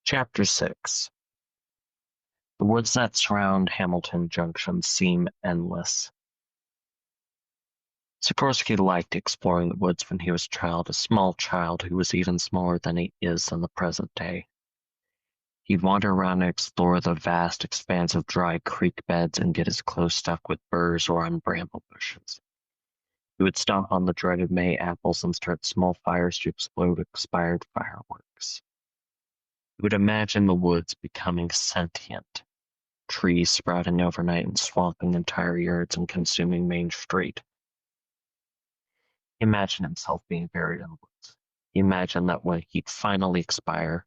Chapter 6. The woods that surround Hamilton Junction seem endless. Sikorsky liked exploring the woods when he was a child, a small child who was even smaller than he is in the present day. He'd wander around and explore the vast expanse of dry creek beds and get his clothes stuck with burrs or on bramble bushes. He would stomp on the dreaded May apples and start small fires to explode expired fireworks. He would imagine the woods becoming sentient, trees sprouting overnight and swamping entire yards and consuming Main Street. He imagined himself being buried in the woods. He imagined that when he'd finally expire,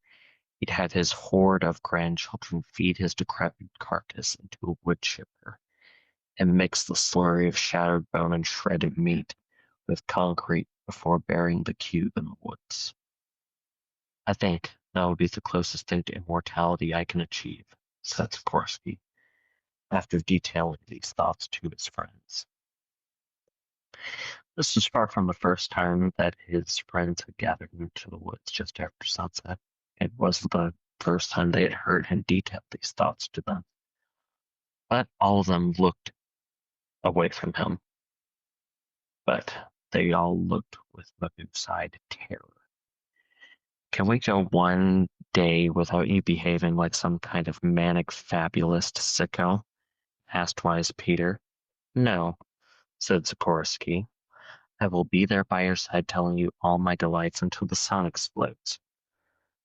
he'd have his horde of grandchildren feed his decrepit carcass into a wood chipper and mix the slurry of shattered bone and shredded meat with concrete before burying the cube in the woods. I think that would be the closest thing to immortality I can achieve, said Sikorsky, after detailing these thoughts to his friends. This was far from the first time that his friends had gathered into the woods just after sunset. It was the first time they had heard him detail these thoughts to them. But all of them looked away from him. But they all looked with moon-side terror. Can we go one day without you behaving like some kind of manic fabulist sicko? Asked Wise Peter. No, said Sikorsky. I will be there by your side telling you all my delights until the sun explodes.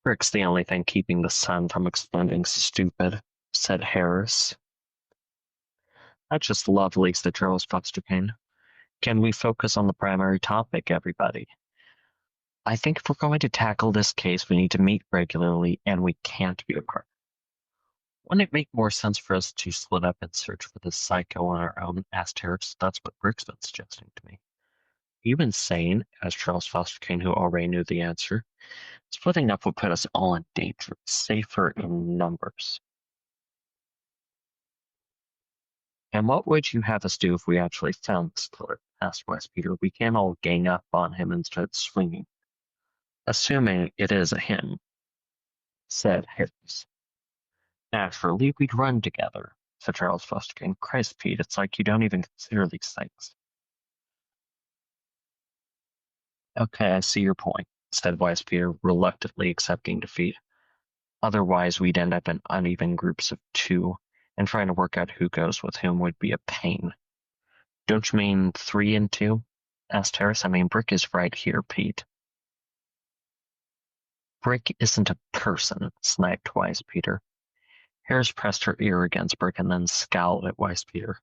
Brick's the only thing keeping the sun from exploding, stupid, said Harris. That's just lovely, said Charles Foster Kane. Can we focus on the primary topic, everybody? I think if we're going to tackle this case, we need to meet regularly, and we can't be apart. Wouldn't it make more sense for us to split up and search for this psycho on our own? Asked Harris. That's what Brick's been suggesting to me. Are you insane? Asked Charles Foster Kane, who already knew the answer. Splitting up would put us all in danger, safer in numbers. And what would you have us do if we actually found this killer? Asked West Peter. We can't all gang up on him and start swinging. Assuming it is a him, said Harris. Naturally, we'd run together, said Charles Foster Kane. Christ, Pete, it's like you don't even consider these things. Okay, I see your point, said Wise Peter, reluctantly accepting defeat. Otherwise, we'd end up in uneven groups of two, and trying to work out who goes with whom would be a pain. Don't you mean 3 and 2? Asked Harris. I mean, Brick is right here, Pete. Brick isn't a person, sniped Wise Peter. Harris pressed her ear against Brick and then scowled at Wise Peter.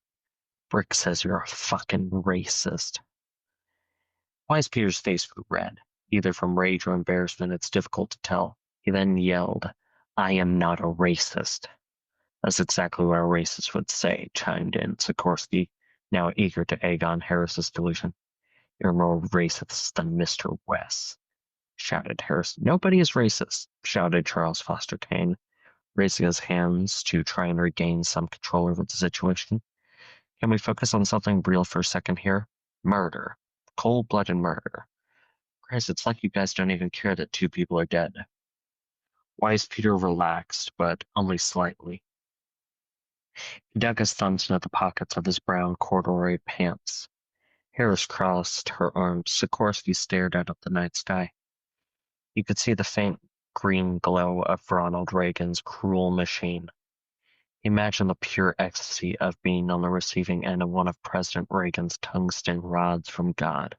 Brick says you're a fucking racist. Wise Peter's face grew red, either from rage or embarrassment. It's difficult to tell. He then yelled, I am not a racist. That's exactly what a racist would say, chimed in Sikorsky, now eager to egg on Harris's delusion. You're more racist than Mr. West, shouted Harris. Nobody is racist, shouted Charles Foster Kane, raising his hands to try and regain some control over the situation. Can we focus on something real for a second here? Murder. Cold-blooded murder. Christ, it's like you guys don't even care that 2 people are dead. Wise Peter relaxed, but only slightly. He dug his thumbs into the pockets of his brown corduroy pants. Harris crossed her arms. Sikorsky stared out at the night sky. You could see the faint green glow of Ronald Reagan's cruel machine. Imagine the pure ecstasy of being on the receiving end of one of President Reagan's tungsten rods from God.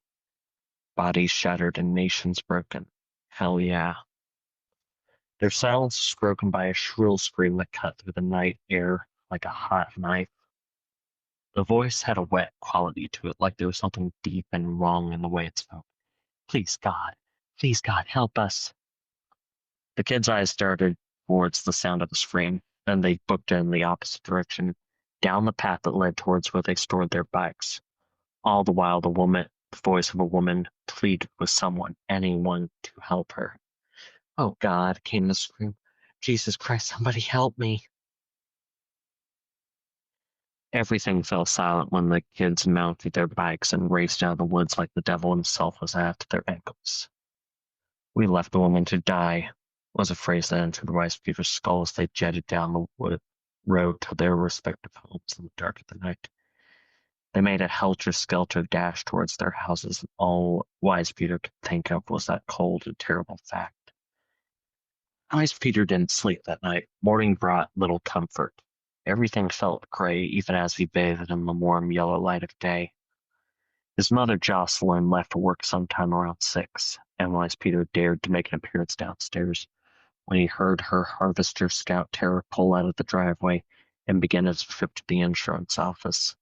Bodies shattered and nations broken. Hell yeah. Their silence was broken by a shrill scream that cut through the night air like a hot knife. The voice had a wet quality to it, like there was something deep and wrong in the way it spoke. Please, God, help us. The kid's eyes started towards the sound of the scream, then they booked in the opposite direction, down the path that led towards where they stored their bikes. All the while, the voice of a woman pleaded with someone, anyone, to help her. Oh God, came the scream. Jesus Christ, somebody help me. Everything fell silent when the kids mounted their bikes and raced out of the woods like the devil himself was after their ankles. We left the woman to die, was a phrase that entered Wise Peter's skull as they jetted down the road to their respective homes in the dark of the night. They made a helter-skelter dash towards their houses, and all Wise Peter could think of was that cold and terrible fact. Wise Peter didn't sleep that night. Morning brought little comfort. Everything felt gray, even as he bathed in the warm yellow light of day. His mother, Jocelyn, left for work sometime around 6, and Wise Peter dared to make an appearance downstairs when he heard her Harvester Scout Terror pull out of the driveway and begin his trip to the insurance office.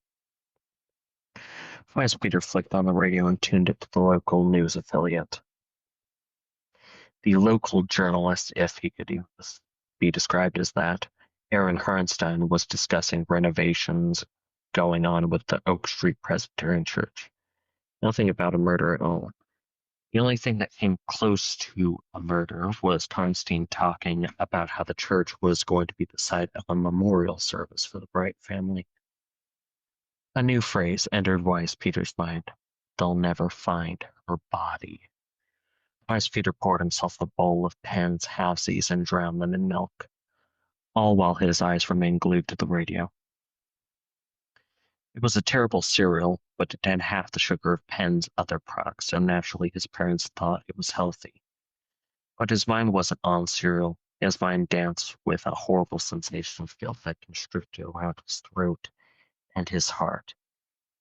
Wise Peter flicked on the radio and tuned it to the local news affiliate. The local journalist, if he could even be described as that, Aaron Harnstein, was discussing renovations going on with the Oak Street Presbyterian Church. Nothing about a murder at all. The only thing that came close to a murder was Harnstein talking about how the church was going to be the site of a memorial service for the Bright family. A new phrase entered Wise Peter's mind. They'll never find her body. Wise Peter poured himself a bowl of Penn's halvesies and drowned them in milk, all while his eyes remained glued to the radio. It was a terrible cereal, but it had half the sugar of Penn's other products, so naturally his parents thought it was healthy. But his mind wasn't on cereal. His mind danced with a horrible sensation of guilt that constricted around his throat and his heart.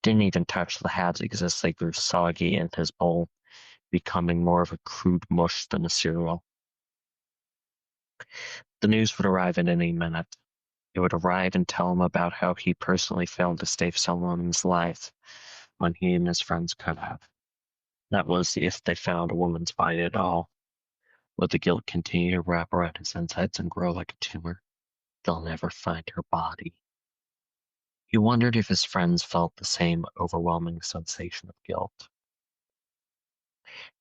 Didn't even touch the halvesies as they grew soggy in his bowl, becoming more of a crude mush than a cereal. The news would arrive in any minute. It would arrive and tell him about how he personally failed to save someone's life when he and his friends could have. That was if they found a woman's body at all. Would the guilt continue to wrap around his insides and grow like a tumor? They'll never find her body. He wondered if his friends felt the same overwhelming sensation of guilt.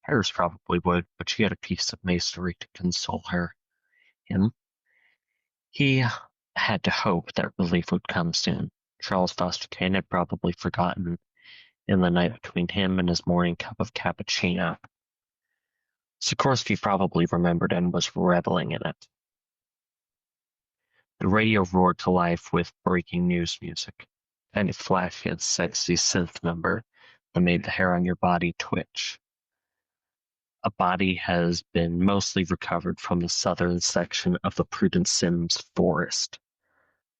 Harris probably would, but she had a piece of masonry to console him. He had to hope that relief would come soon. Charles Foster Kane had probably forgotten in the night between him and his morning cup of cappuccino. Sikorsky probably remembered and was reveling in it. The radio roared to life with breaking news music, and it flashed its sexy synth number that made the hair on your body twitch. A body has been mostly recovered from the southern section of the Prudence Sims forest.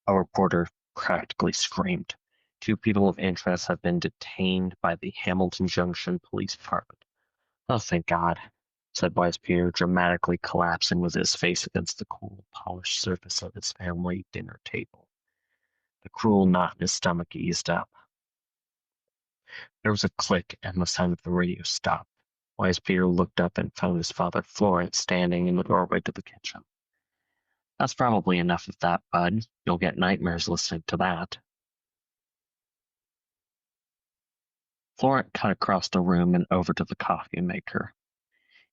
A reporter practically screamed. 2 people of interest have been detained by the Hamilton Junction Police Department. Oh, thank God, said Wise Peter, dramatically collapsing with his face against the cool, polished surface of his family dinner table. The cruel knot in his stomach eased up. There was a click, and the sound of the radio stopped. Wise Peter looked up and found his father, Florence, standing in the doorway to the kitchen. That's probably enough of that, bud. You'll get nightmares listening to that. Florent cut across the room and over to the coffee maker.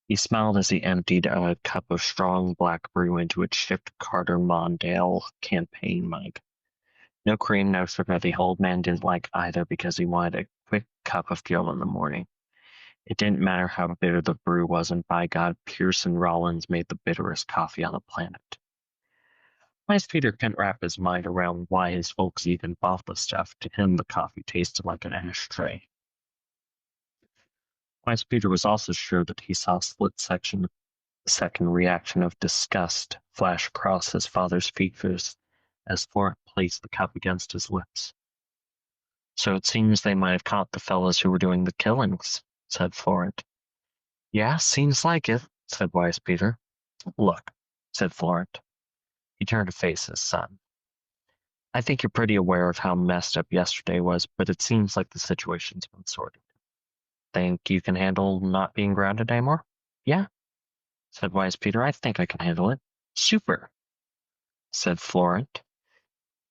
He smiled as he emptied a cup of strong black brew into a chipped Carter Mondale campaign mug. No cream, no sugar. The old man didn't like either because he wanted a quick cup of Gil in the morning. It didn't matter how bitter the brew was, and by God, Pearson Rollins made the bitterest coffee on the planet. Wise Peter couldn't wrap his mind around why his folks even bought the stuff. To him, the coffee tasted like an ashtray. Wise Peter was also sure that he saw a split-second reaction of disgust flash across his father's features as Florent placed the cup against his lips. So it seems they might have caught the fellows who were doing the killings, said Florent. Yeah, seems like it, said Wise Peter. Look, said Florent. He turned to face his son. I think you're pretty aware of how messed up yesterday was, but it seems like the situation's been sorted. Think you can handle not being grounded anymore? Yeah, said Wise Peter. I think I can handle it. Super, said Florent.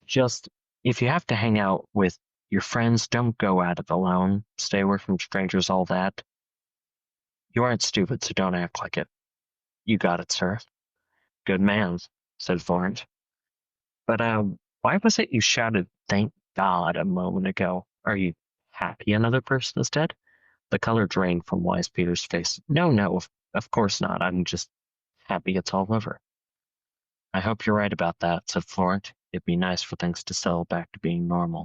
Just, if you have to hang out with your friends, don't go at it alone. Stay away from strangers, all that. You aren't stupid, so don't act like it. You got it, sir. Good man, said Florent. But, why was it you shouted, thank God, a moment ago? Are you happy another person is dead? The color drained from Wise Peter's face. No, of course not. I'm just Happy it's all over. I hope you're right about that, said Florent. It'd be nice for things to settle back to being normal.